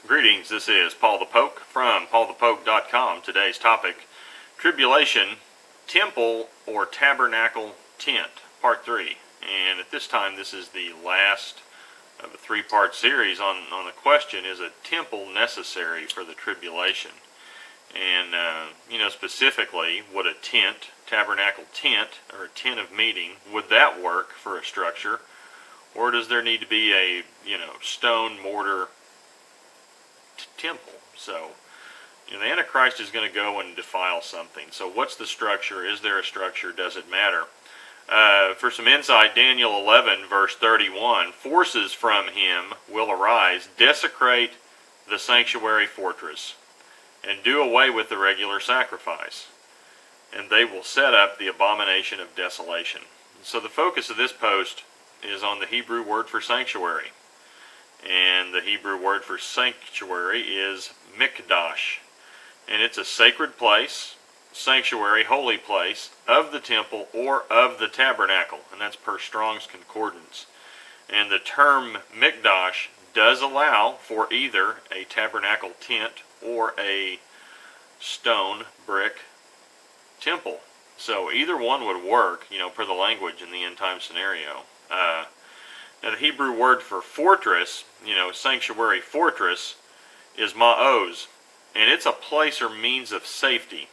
Greetings, this is Paul the Poke from paulthepoke.com. Today's topic, Tribulation, Temple or Tabernacle Tent, Part 3. And at this time, this is the last of a three-part series on the question, is a temple necessary for the tribulation? And, specifically, would a tent, tabernacle tent, or a tent of meeting, would that work for a structure? Or does there need to be a, stone mortar temple? So, the Antichrist is going to go and defile something. So what's the structure? Is there a structure? Does it matter? For some insight, Daniel 11, verse 31, forces from him will arise, desecrate the sanctuary fortress, and do away with the regular sacrifice, and they will set up the abomination of desolation. So the focus of this post is on the Hebrew word for sanctuary. And the Hebrew word for sanctuary is mikdash. And it's a sacred place, sanctuary, holy place, of the temple or of the tabernacle. And that's per Strong's Concordance. And the term mikdash does allow for either a tabernacle tent or a stone brick temple. So either one would work, per the language in the end time scenario. Now the Hebrew word for fortress, sanctuary fortress, is ma'oz, and it's a place or means of safety,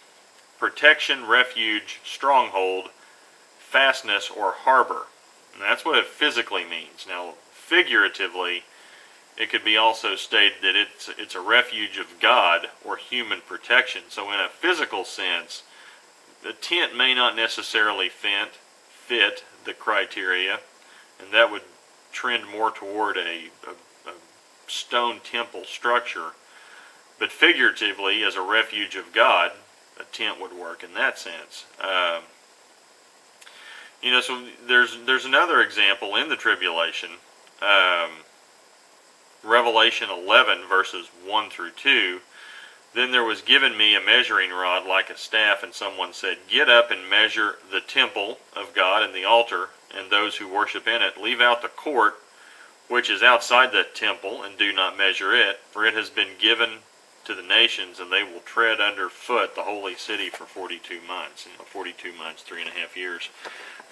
protection, refuge, stronghold, fastness, or harbor. And that's what it physically means. Now, figuratively, it could be also stated that it's a refuge of God or human protection. So in a physical sense, the tent may not necessarily fit the criteria, and that would trend more toward a stone temple structure. But figuratively, as a refuge of God, a tent would work in that sense. So there's another example in the tribulation. Revelation 11, verses 1 through 2. Then there was given me a measuring rod like a staff, and someone said, get up and measure the temple of God and the altar and those who worship in it. Leave out the court which is outside the temple, and do not measure it, for it has been given to the nations, and they will tread underfoot the holy city for 42 months. 42 months, 3.5 years.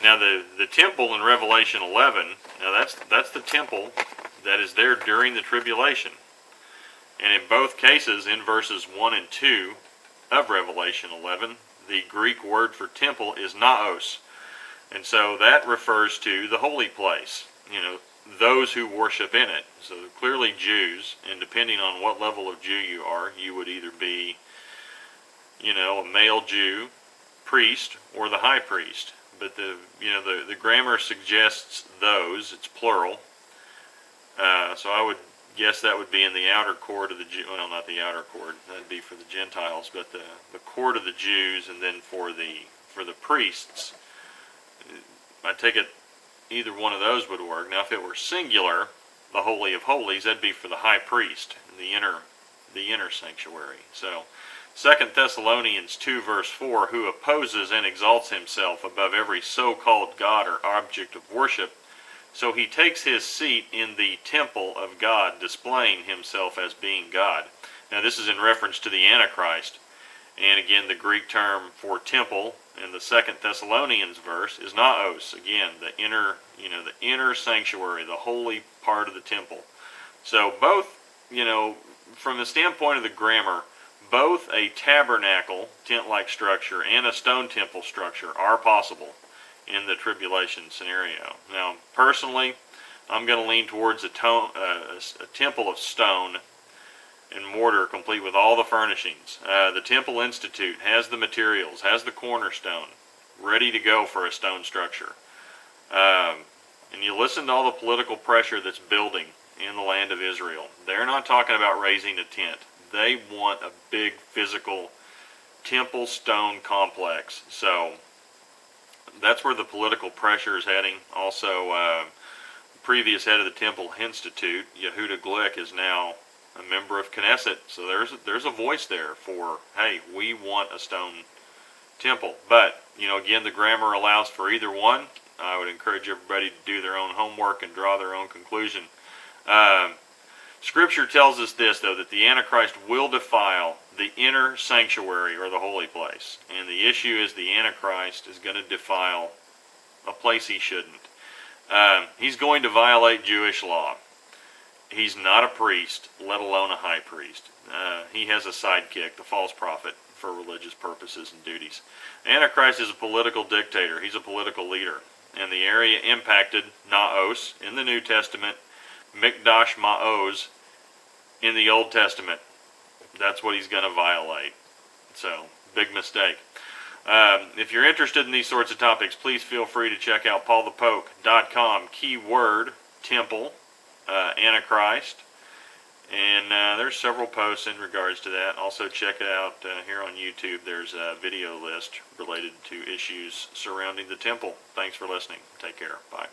Now the temple in Revelation 11, now that's the temple that is there during the tribulation. And in both cases, in verses 1 and 2 of Revelation 11, the Greek word for temple is naos. And so that refers to the holy place, those who worship in it. So clearly Jews, and depending on what level of Jew you are, you would either be, a male Jew, priest, or the high priest. But the grammar suggests those, it's plural. So I would guess that would be in the outer court of the Jew. Well, not the outer court. That'd be for the Gentiles, but the court of the Jews, and then for the priests. I take it either one of those would work. Now, if it were singular, the Holy of Holies, that'd be for the high priest, the inner sanctuary. So, 2 Thessalonians 2, verse 4, who opposes and exalts himself above every so-called God or object of worship, so he takes his seat in the temple of God, displaying himself as being God. Now, this is in reference to the Antichrist. And again, the Greek term for temple in the 2 Thessalonians verse is naos. Again, the inner sanctuary, the holy part of the temple. So both, from the standpoint of the grammar, both a tabernacle, tent-like structure, and a stone temple structure are possible in the tribulation scenario. Now, personally, I'm going to lean towards a temple of stone and mortar, complete with all the furnishings. The Temple Institute has the materials, has the cornerstone, ready to go for a stone structure. And you listen to all the political pressure that's building in the land of Israel. They're not talking about raising a tent. They want a big physical temple stone complex. So that's where the political pressure is heading. Also, previous head of the Temple Institute, Yehuda Glick, is now a member of Knesset, so there's a voice there for, hey, we want a stone temple. But, again, the grammar allows for either one. I would encourage everybody to do their own homework and draw their own conclusion. Scripture tells us this, though, that the Antichrist will defile the inner sanctuary, or the holy place. And the issue is the Antichrist is going to defile a place he shouldn't. He's going to violate Jewish law. He's not a priest, let alone a high priest. He has a sidekick, the false prophet, for religious purposes and duties. Antichrist is a political dictator. He's a political leader. And the area impacted, Naos, in the New Testament, Mikdash Ma'oz in the Old Testament. That's what he's going to violate. So, big mistake. If you're interested in these sorts of topics, please feel free to check out paulthepoke.com, keyword temple, Antichrist. And there's several posts in regards to that. Also check it out here on YouTube. There's a video list related to issues surrounding the temple. Thanks for listening. Take care. Bye.